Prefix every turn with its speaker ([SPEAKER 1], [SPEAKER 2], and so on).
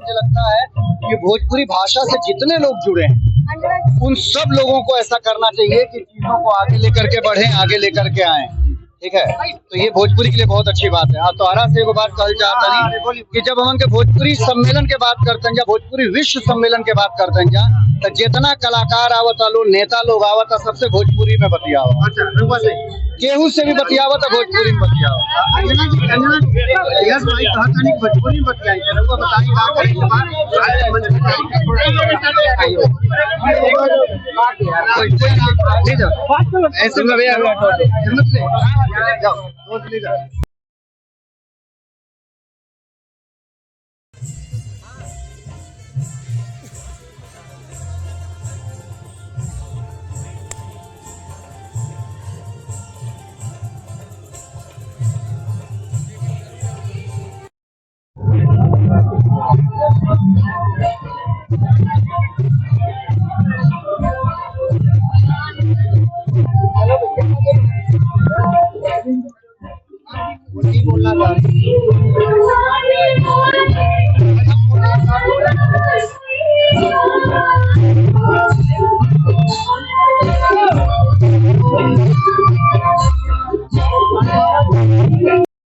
[SPEAKER 1] मुझे लगता है कि भोजपुरी भाषा से जितने लोग जुड़े हैं उन सब लोगों को ऐसा करना चाहिए कि चीजों को आगे लेकर के बढ़े, आगे लेकर के आए। ठीक है, तो ये भोजपुरी के लिए बहुत अच्छी बात है। आप तोहरा से एगो बात कहल चाहता नहीं कि जब हम के भोजपुरी सम्मेलन के बात करते हैं, भोजपुरी विश्व सम्मेलन के बात करते हैं, तो जितना कलाकार आवता लो, नेता लोग आवता, सबसे भोजपुरी में बतियावा। केहू से भी बतियावा तो भोजपुरी में बतियावा। ऐसे बोलना